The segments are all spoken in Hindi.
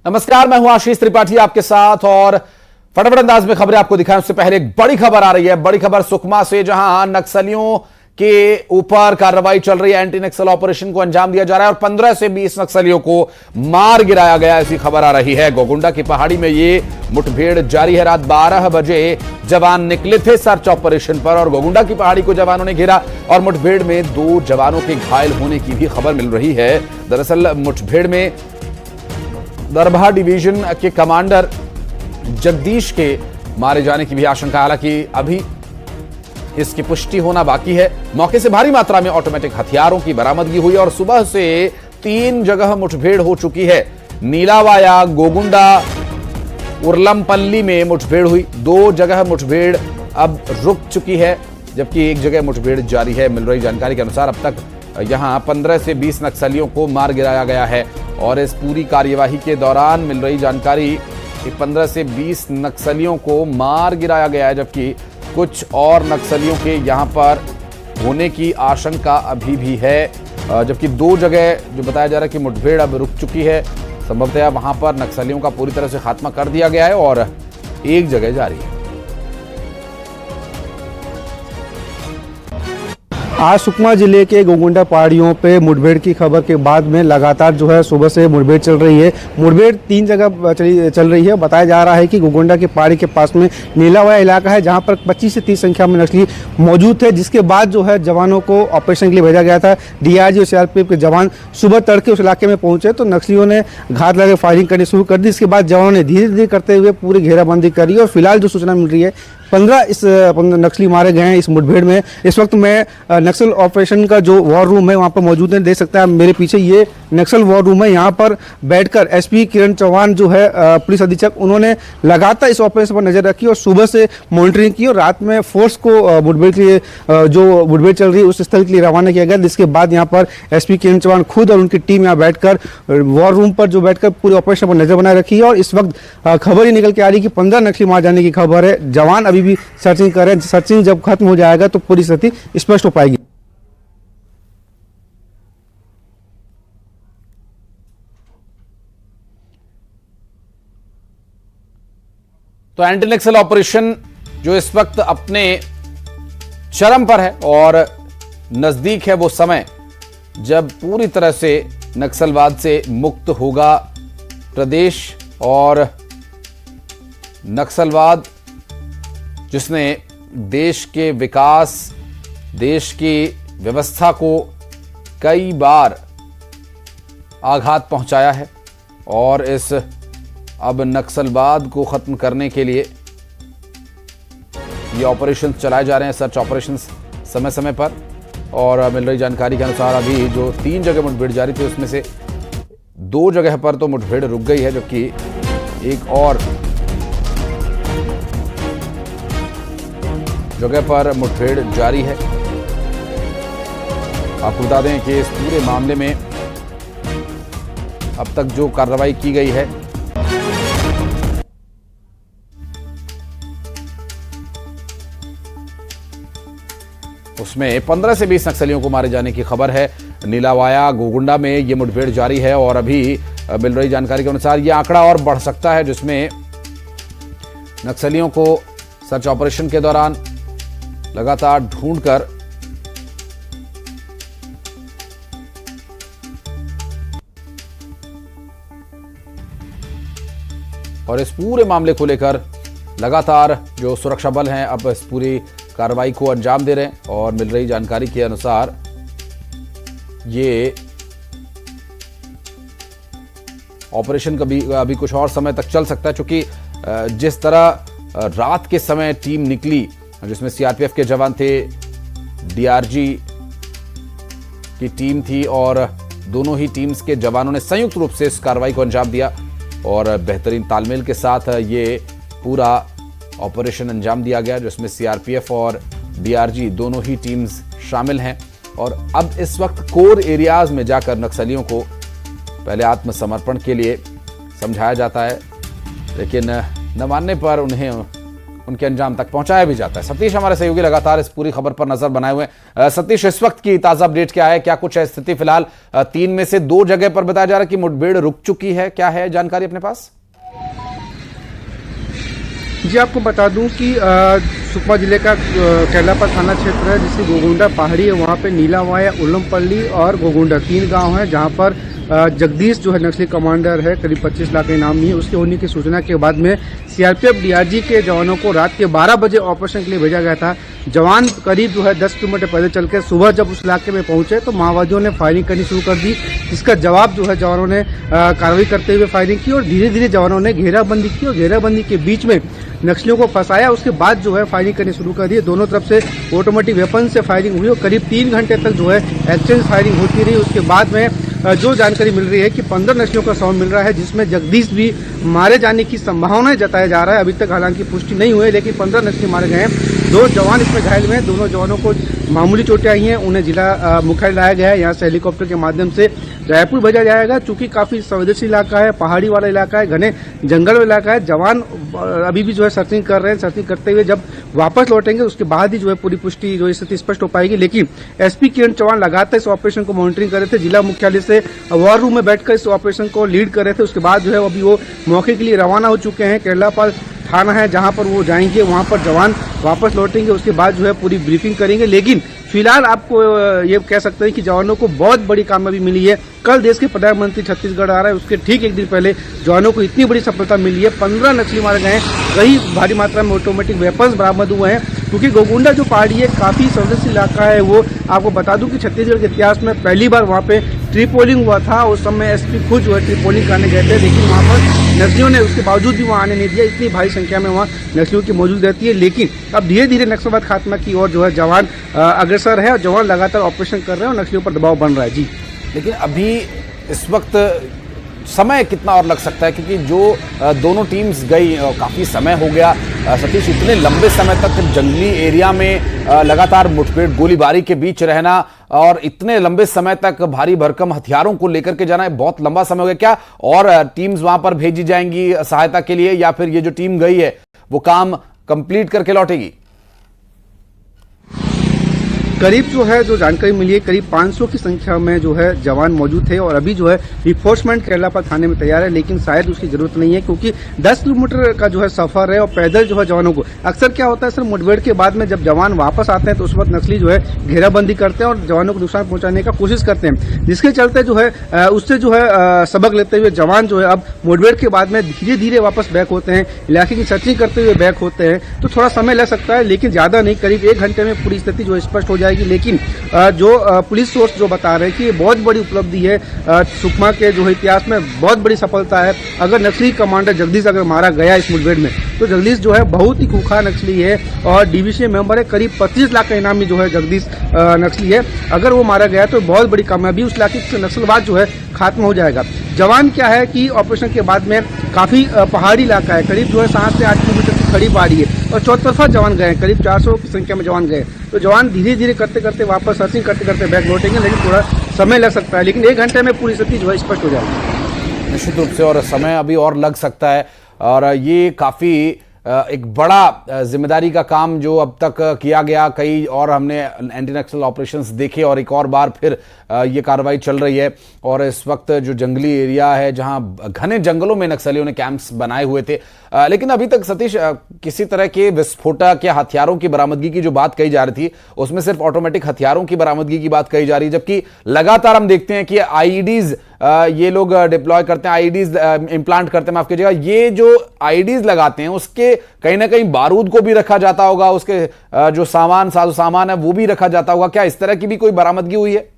नमस्कार, मैं हूं आशीष त्रिपाठी आपके साथ और फटाफट अंदाज में खबरें आपको दिखाएं। उससे पहले एक बड़ी खबर आ रही है। बड़ी खबर सुकमा से, जहां नक्सलियों के ऊपर कार्रवाई चल रही है। एंटी नक्सल ऑपरेशन को अंजाम दिया जा रहा है और 15 से 20 नक्सलियों को मार गिराया गया, ऐसी खबर आ रही है। गोगुंडा की पहाड़ी में ये मुठभेड़ जारी है। रात 12 बजे जवान निकले थे सर्च ऑपरेशन पर और गोगुंडा की पहाड़ी को जवानों ने घेरा और मुठभेड़ में 2 जवानों के घायल होने की भी खबर मिल रही है। दरअसल मुठभेड़ में दरभा डिवीजन के कमांडर जगदीश के मारे जाने की भी आशंका, हालांकि अभी इसकी पुष्टि होना बाकी है। मौके से भारी मात्रा में ऑटोमेटिक हथियारों की बरामदगी हुई और सुबह से 3 जगह मुठभेड़ हो चुकी है। नीलावाया, गोगुंडा, उर्लमपल्ली में मुठभेड़ हुई। 2 जगह मुठभेड़ अब रुक चुकी है, जबकि 1 जगह मुठभेड़ जारी है। मिल रही जानकारी के अनुसार अब तक यहां 15 से 20 नक्सलियों को मार गिराया गया है और इस पूरी कार्यवाही के दौरान मिल रही जानकारी कि 15 से 20 नक्सलियों को मार गिराया गया है, जबकि कुछ और नक्सलियों के यहां पर होने की आशंका अभी भी है। जबकि 2 जगह जो बताया जा रहा है कि मुठभेड़ अब रुक चुकी है, संभवतः वहां पर नक्सलियों का पूरी तरह से खात्मा कर दिया गया है और 1 जगह जारी है। आज सुकमा जिले के गोगुंडा पहाड़ियों पे मुठभेड़ की खबर के बाद में लगातार जो है सुबह से मुठभेड़ चल रही है। मुठभेड़ 3 जगह चल रही है। बताया जा रहा है कि गोगुंडा की पहाड़ी के पास में नीलावाया इलाका है, जहां पर 25 से 30 संख्या में नक्सली मौजूद थे, जिसके बाद जो है जवानों को ऑपरेशन के लिए भेजा गया था। डीआरजी और सीआरपीएफ के जवान सुबह तड़के उस इलाके में पहुंचे तो नक्सलियों ने घात लगा फायरिंग करनी शुरू कर दी। इसके बाद जवानों ने धीरे धीरे करते हुए पूरी घेराबंदी करी और फिलहाल जो सूचना मिल रही है 15 नक्सली मारे गए हैं इस मुठभेड़ में। इस वक्त मैं नक्सल ऑपरेशन का जो वॉर रूम है वहां पर मौजूद है। देख सकते हैं मेरे पीछे ये नक्सल वॉर रूम है। यहाँ पर बैठकर एसपी किरण चौहान जो है पुलिस अधीक्षक, उन्होंने लगातार इस ऑपरेशन पर नजर रखी और सुबह से मॉनिटरिंग की और रात में फोर्स को मुठभेड़ के लिए जो मुठभेड़ चल रही है उस स्थल के लिए रवाना किया गया, जिसके बाद यहाँ पर एसपी किरण चौहान खुद और उनकी टीम यहाँ बैठकर वॉर रूम पर जो बैठकर पूरे ऑपरेशन पर नजर बनाए रखी है। और इस वक्त खबर ही निकल के आ रही है कि 15 नक्सली मार जाने की खबर है। जवान अभी भी सर्चिंग कर रहे हैं। सर्चिंग जब खत्म हो जाएगा तो पूरी स्थिति स्पष्ट हो पाएगी। तो एंटी नक्सल ऑपरेशन जो इस वक्त अपने चरम पर है और नजदीक है वो समय जब पूरी तरह से नक्सलवाद से मुक्त होगा प्रदेश। और नक्सलवाद जिसने देश के विकास, देश की व्यवस्था को कई बार आघात पहुंचाया है और इस अब नक्सलवाद को खत्म करने के लिए ये ऑपरेशन चलाए जा रहे हैं, सर्च ऑपरेशन समय समय पर। और मिल रही जानकारी के अनुसार अभी जो 3 जगह मुठभेड़ जारी थी उसमें से 2 जगह पर तो मुठभेड़ रुक गई है, जबकि एक और जगह पर मुठभेड़ जारी है। आपको बता दें कि इस पूरे मामले में अब तक जो कार्रवाई की गई है उसमें 15 से 20 नक्सलियों को मारे जाने की खबर है। नीलावाया, गोगुंडा में ये मुठभेड़ जारी है और अभी मिल रही जानकारी के अनुसार ये आंकड़ा और बढ़ सकता है, जिसमें नक्सलियों को सर्च ऑपरेशन के दौरान लगातार ढूंढकर और इस पूरे मामले को लेकर लगातार जो सुरक्षा बल हैं अब इस पूरी कार्रवाई को अंजाम दे रहे हैं। और मिल रही जानकारी के अनुसार ये ऑपरेशन अभी कुछ और समय तक चल सकता है, क्योंकि जिस तरह रात के समय टीम निकली जिसमें सीआरपीएफ के जवान थे, डीआरजी की टीम थी और दोनों ही टीम्स के जवानों ने संयुक्त रूप से इस कार्रवाई को अंजाम दिया और बेहतरीन तालमेल के साथ ये पूरा ऑपरेशन अंजाम दिया गया, जिसमें सीआरपीएफ और डीआरजी दोनों ही टीम्स शामिल हैं। और अब इस वक्त कोर एरियाज में जाकर नक्सलियों को पहले आत्मसमर्पण के लिए समझाया जाता है, लेकिन न मानने पर उन्हें उनके अंजाम तक पहुंचाया भी जाता है। सतीश हमारे सहयोगी लगातार इस पूरी खबर पर नजर बनाए हुए हैं। सतीश, इस वक्त की ताजा अपडेट क्या है, क्या कुछ है स्थिति? फिलहाल 3 में से 2 जगह पर बताया जा रहा है कि मुठभेड़ रुक चुकी है, क्या है जानकारी अपने पास? जी, आपको बता दूं कि सुकमा जिले का केरलापाल थाना क्षेत्र है, जिसकी गोगुंडा पहाड़ी है। वहाँ पे नीलावाया, उल्लमपल्ली और गोगुंडा 3 गांव हैं, जहाँ पर जगदीश जो है नक्सली कमांडर है, करीब 25 लाख इनामी है। उसके होने की सूचना के बाद में सीआरपीएफ डीआरजी के जवानों को रात के 12 बजे ऑपरेशन के लिए भेजा गया था। जवान करीब जो है 10 किलोमीटर पैदल चल के सुबह जब उस इलाके में पहुंचे तो माओवादियों ने फायरिंग करनी शुरू कर दी। इसका जवाब जो है जवानों ने कार्रवाई करते हुए फायरिंग की और धीरे धीरे जवानों ने घेराबंदी की और घेराबंदी के बीच में नक्सलियों को फंसाया। उसके बाद जो है फायरिंग करनी शुरू कर दी। दोनों तरफ से ऑटोमेटिक वेपन से फायरिंग हुई और करीब 3 घंटे तक जो है एक्सचेंज फायरिंग होती रही। उसके बाद में जो जानकारी मिल रही है कि 15 नक्सलियों का शव मिल रहा है, जिसमें जगदीश भी मारे जाने की संभावना जताया जा रहा है। अभी तक हालांकि पुष्टि नहीं हुई है, लेकिन 15 नक्सली मारे गए हैं। 2 जवान इसमें घायल हुए हैं। दोनों जवानों को मामूली चोटें आई हैं। उन्हें जिला मुख्यालय लाया गया है। यहाँ से हेलीकॉप्टर के माध्यम से रायपुर भेजा जाएगा। चूंकि काफी संवेदनशील इलाका है, पहाड़ी वाला इलाका है, घने जंगल वाला इलाका है। जवान अभी भी जो है सर्चिंग कर रहे हैं। सर्चिंग करते हुए जब वापस लौटेंगे उसके बाद ही जो है पूरी पुष्टि जो स्थिति स्पष्ट हो पाएगी। लेकिन एसपी किरण चौहान लगातार इस ऑपरेशन को मॉनिटरिंग कर रहे थे। जिला मुख्यालय से वॉर रूम में बैठकर इस ऑपरेशन को लीड कर रहे थे। उसके बाद जो है अभी वो मौके के लिए रवाना हो चुके हैं। केरलापाल थाना है जहां पर वो जाएंगे, वहां पर जवान वापस लौटेंगे। उसके बाद जो है पूरी ब्रीफिंग करेंगे। लेकिन फिलहाल आपको ये कह सकते हैं कि जवानों को बहुत बड़ी कामयाबी मिली है। कल देश के प्रधानमंत्री छत्तीसगढ़ आ रहे हैं, उसके ठीक 1 दिन पहले जवानों को इतनी बड़ी सफलता मिली है। 15 नक्सली मारे गए हैं। कई भारी मात्रा में ऑटोमेटिक वेपन्स बरामद हुए हैं। क्योंकि गोगुंडा जो पहाड़ी है काफी संवेदनशील इलाका है। वो आपको बता दूं कि छत्तीसगढ़ के इतिहास में पहली बार वहाँ पे ट्री पोलिंग हुआ था। उस समय एसपी खुद जो है ट्री पोलिंग करने गए थे, लेकिन वहाँ पर नक्सलियों ने उसके बावजूद भी वहाँ आने नहीं दिया। इतनी भारी संख्या में वहाँ नक्सलियों की मौजूद रहती है। लेकिन अब धीरे धीरे नक्सलवाद खात्मा की ओर जो है जवान अग्रसर है और जवान लगातार ऑपरेशन कर रहे हैं और नक्सलियों पर दबाव बन रहा है। जी, लेकिन अभी इस वक्त समय कितना और लग सकता है, क्योंकि जो दोनों टीम्स गई काफी समय हो गया। सतीश, इतने लंबे समय तक जंगली एरिया में लगातार मुठभेड़ गोलीबारी के बीच रहना और इतने लंबे समय तक भारी भरकम हथियारों को लेकर के जाना, बहुत लंबा समय हो गया। क्या और टीम्स वहां पर भेजी जाएंगी सहायता के लिए, या फिर ये जो टीम गई है वो काम कंप्लीट करके लौटेगी? करीब जो है जो जानकारी मिली है करीब 500 की संख्या में जो है जवान मौजूद थे और अभी जो है रिफोर्समेंट केरलापाल थाने में तैयार है। लेकिन शायद उसकी जरूरत नहीं है, क्योंकि 10 किलोमीटर का जो है सफर है और पैदल जो है जवानों को अक्सर क्या होता है सर, मुठभेड़ के बाद में जब जवान वापस आते हैं तो उस वक्त नक्सली जो है घेराबंदी करते हैं और जवानों को नुकसान पहुंचाने का कोशिश करते हैं, जिसके चलते जो है उससे जो है सबक लेते हुए जवान जो है अब मुठभेड़ के बाद में धीरे धीरे वापस बैक होते हैं, इलाके की सर्चिंग करते हुए बैक होते हैं। तो थोड़ा समय लग सकता है, लेकिन ज्यादा नहीं, करीब 1 घंटे में पूरी स्थिति जो स्पष्ट हो जाएगी। लेकिन जो पुलिस सोर्स जो बता रहे हैं कि ये बहुत बड़ी उपलब्धि है, सुकमा के जो है इतिहास में बहुत बड़ी सफलता है। अगर नक्सली कमांडर जगदीश अगर मारा गया इस मुठभेड़ में, तो जगदीश जो है बहुत ही खूंखार नक्सली है और डीवीसी मेंबर है। करीब 25 लाख का इनामी जो है जगदीश नक्सली है। अगर वो मारा गया तो बहुत बड़ी कामयाबी, उस इलाके से नक्सलवाद जो है खात्मा हो जाएगा। जवान क्या है कि ऑपरेशन के बाद में काफी पहाड़ी इलाका है, करीब जो है 7 से 8 किलोमीटर की खड़ी पहाड़ी है और चौतरफा जवान गए, करीब 400 की संख्या में जवान गए। तो जवान धीरे धीरे करते करते वापस सर्चिंग करते करते बैक लौटेंगे, लेकिन थोड़ा समय लग सकता है। लेकिन 1 घंटे में पूरी स्थिति जो है स्पष्ट हो जाएगी निश्चित रूप से, और समय अभी और लग सकता है। और ये काफी एक बड़ा जिम्मेदारी का काम जो अब तक किया गया, कई और हमने एंटी नक्सल ऑपरेशंस देखे और एक और बार फिर ये कार्रवाई चल रही है। और इस वक्त जो जंगली एरिया है जहां घने जंगलों में नक्सलियों ने कैंप्स बनाए हुए थे, लेकिन अभी तक सतीश किसी तरह के विस्फोटक या हथियारों की बरामदगी की जो बात कही जा रही थी उसमें सिर्फ ऑटोमेटिक हथियारों की बरामदगी की बात कही जा रही है, जबकि लगातार हम देखते हैं कि आईईडीज ये लोग डिप्लॉय करते हैं, आईईडीज इम्प्लांट करते हैं, माफ कीजिएगा, ये जो आईईडीज लगाते हैं उसके कहीं ना कहीं बारूद को भी रखा जाता होगा, उसके जो सामान साजो सामान है वो भी रखा जाता होगा। क्या इस तरह की भी कोई बरामदगी हुई है?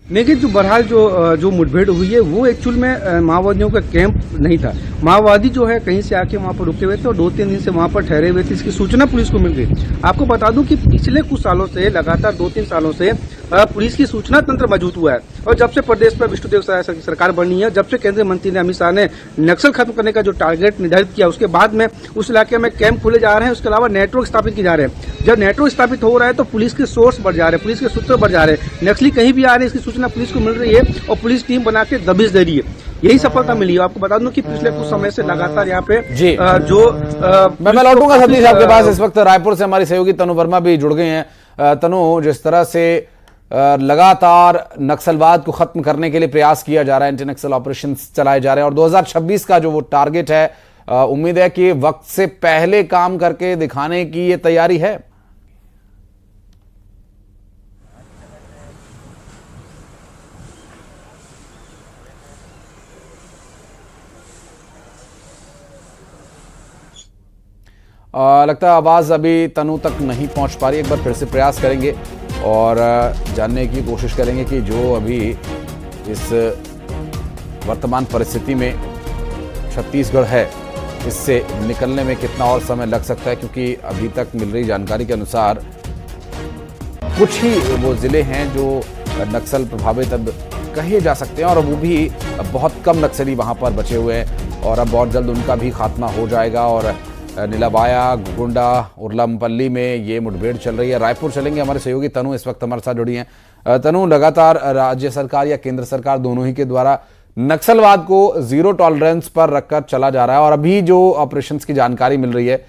लेकिन जो बहरहाल जो मुठभेड़ हुई है वो एक्चुअल में माओवादियों का कैंप नहीं था। माओवादी जो है कहीं से आके वहां पर रुके हुए थे और 2-3 दिन से वहां पर ठहरे हुए थे। इसकी सूचना पुलिस को मिल गई। आपको बता दूं कि पिछले कुछ सालों से, लगातार 2-3 सालों से पुलिस की सूचना तंत्र मजबूत हुआ है। और जब से प्रदेश पर विष्णुदेव साय सरकार बनी है, जब से केंद्रीय मंत्री ने अमित शाह ने नक्सल खत्म करने का जो टारगेट निर्धारित किया, उसके बाद में उस इलाके में कैंप खोले जा रहे हैं। उसके अलावा नेटवर्क स्थापित किए जा रहे हैं। जब नेटवर्क स्थापित हो रहा है तो पुलिस के सोर्स बढ़ जा रहे हैं, पुलिस के सूत्र बढ़ जा रहे हैं। नक्सली कहीं भी आ रहे हैं इसकी सूचना पुलिस को मिल रही है और पुलिस टीम बना के दबिश दे रही है। यही सफलता मिली है। आपको बता दूं कि पिछले कुछ समय से लगातार यहाँ पे जी मैं लौटूंगा सतीश आपके पास। इस वक्त रायपुर से हमारी सहयोगी तनु वर्मा भी जुड़ गए हैं। तनु, जिस तरह से लगातार नक्सलवाद को खत्म करने के लिए प्रयास किया जा रहा है, एंटी नक्सल ऑपरेशन चलाए जा रहे हैं और 2026 का जो वो टारगेट है, उम्मीद है कि वक्त से पहले काम करके दिखाने की ये तैयारी है। लगता है आवाज अभी तनु तक नहीं पहुंच पा रही। एक बार फिर से प्रयास करेंगे और जानने की कोशिश करेंगे कि जो अभी इस वर्तमान परिस्थिति में छत्तीसगढ़ है, इससे निकलने में कितना और समय लग सकता है, क्योंकि अभी तक मिल रही जानकारी के अनुसार कुछ ही वो जिले हैं जो नक्सल प्रभावित अब कहे जा सकते हैं और वो भी बहुत कम नक्सली वहां पर बचे हुए हैं और अब बहुत जल्द उनका भी खात्मा हो जाएगा। और नीलाबाया, गुगुंडा, उर्लामपल्ली में ये मुठभेड़ चल रही है। रायपुर चलेंगे, हमारे सहयोगी तनु इस वक्त हमारे साथ जुड़ी हैं। तनु, लगातार राज्य सरकार या केंद्र सरकार दोनों ही के द्वारा नक्सलवाद को जीरो टॉलरेंस पर रखकर चला जा रहा है और अभी जो ऑपरेशंस की जानकारी मिल रही है,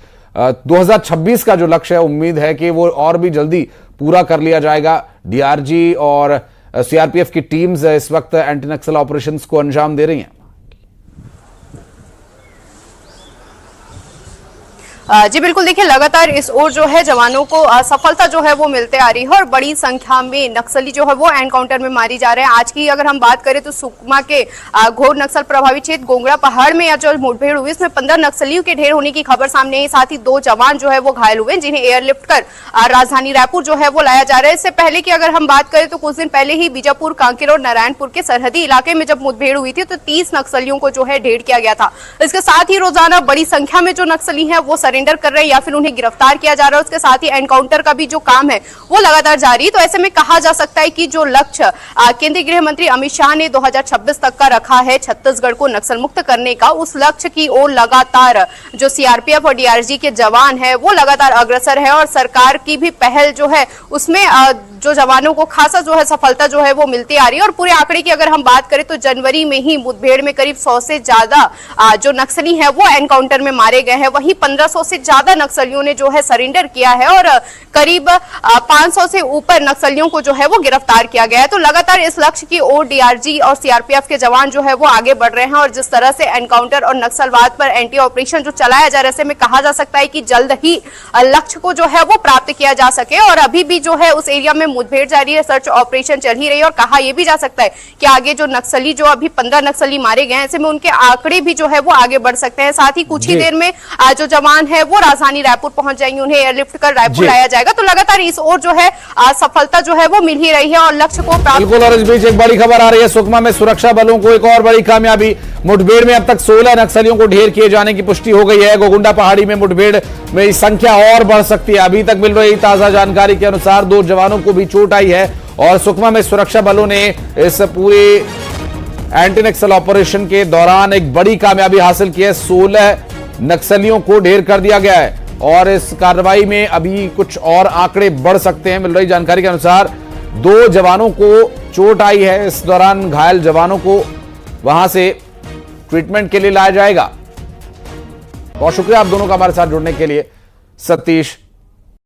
2026 का जो लक्ष्य है, उम्मीद है कि वो और भी जल्दी पूरा कर लिया जाएगा। डीआरजी और सीआरपीएफ की टीम्स इस वक्त एंटी नक्सल ऑपरेशंस को अंजाम दे रही हैं। जी बिल्कुल, देखिए लगातार इस ओर जो है जवानों को सफलता जो है वो मिलते आ रही है और बड़ी संख्या में नक्सली जो है वो एनकाउंटर में मारी जा रहे हैं। आज की अगर हम बात करें तो सुकमा के घोर नक्सल प्रभावित क्षेत्र गोंगड़ा पहाड़ में या जो मुठभेड़ हुई, इसमें 15 नक्सलियों के ढेर होने की खबर सामने आई। साथ ही 2 जवान जो है वो घायल हुए, जिन्हें एयरलिफ्ट कर राजधानी रायपुर जो है वो लाया जा रहा है। इससे पहले की अगर हम बात करें तो कुछ दिन पहले ही बीजापुर, कांकेर और नारायणपुर के सरहदी इलाके में जब मुठभेड़ हुई थी तो 30 नक्सलियों को जो है ढेर किया गया था। इसके साथ ही रोजाना बड़ी संख्या में जो नक्सली है वो कर रहे हैं या फिर उन्हें गिरफ्तार किया जा रहा है। उसके साथ ही एनकाउंटर का भी जो काम है वो लगातार जारी है। तो ऐसे में कहा जा सकता है कि जो लक्ष्य केंद्रीय गृह मंत्री अमित शाह ने 2026 तक का रखा है छत्तीसगढ़ को नक्सल मुक्त करने का, उस लक्ष्य की ओर लगातार जो सीआरपीएफ और डीआरजी के जवान है वो लगातार अग्रसर है और सरकार की भी पहल जो है उसमें जो जवानों को खासा जो है सफलता जो है वो मिलती आ रही है। और पूरे आंकड़े की अगर हम बात करें तो जनवरी में ही मुठभेड़ में करीब 100 से ज्यादा जो नक्सली हैं वो एनकाउंटर में मारे गए हैं। वहीं 1500 से ज्यादा नक्सलियों ने जो है सरेंडर किया है और करीब 500 से ऊपर नक्सलियों को जो है वो गिरफ्तार किया गया है। तो लगातार इस लक्ष्य की ओर डीआरजी और सीआरपीएफ के जवान जो है वो आगे बढ़ रहे हैं और जिस तरह से एनकाउंटर और नक्सलवाद पर एंटी ऑपरेशन जो चलाया जा रहा है, ऐसे में कहा जा सकता है कि जल्द ही लक्ष्य को जो है वो प्राप्त किया जा सके। और अभी भी जो है उस एरिया में मुठभेड़ जारी है, सर्च ऑपरेशन चल ही रही है और कहा यह भी जा सकता है कि आगे जो नक्सली जो अभी 15 नक्सली मारे गए हैं, ऐसे में उनके आंकड़े भी जो है वो आगे बढ़ सकते हैं। साथ ही कुछ ही देर में जो जवान है वो राजधानी रायपुर पहुंच जाएंगे, उन्हें एयरलिफ्ट कर रायपुर लाया जाएगा। तो लगातार इस ओर जो है सफलता जो है वो मिल ही रही है और लक्ष्य को प्राप्त। बिल्कुल, और इस बीच एक बड़ी खबर आ रही है, सुकमा में सुरक्षा बलों को एक और बड़ी कामयाबी। मुठभेड़ में अब तक 16 नक्सलियों को ढेर किए जाने की पुष्टि हो गई है। गोगुंडा पहाड़ी में मुठभेड़ में संख्या और बढ़ सकती है। अभी तक मिल रही ताजा जानकारी के अनुसार 2 जवानों को भी चोट आई है और सुकमा में सुरक्षा बलों ने इस पूरे एंटी नक्सल ऑपरेशन के दौरान एक बड़ी कामयाबी हासिल की है। 16 नक्सलियों को ढेर कर दिया गया है और इस कार्रवाई में अभी कुछ और आंकड़े बढ़ सकते हैं। मिल रही जानकारी के अनुसार 2 जवानों को चोट आई है। इस दौरान घायल जवानों को वहां से ट्रीटमेंट के लिए लाया जाएगा। बहुत शुक्रिया आप दोनों का हमारे साथ जुड़ने के लिए। सतीश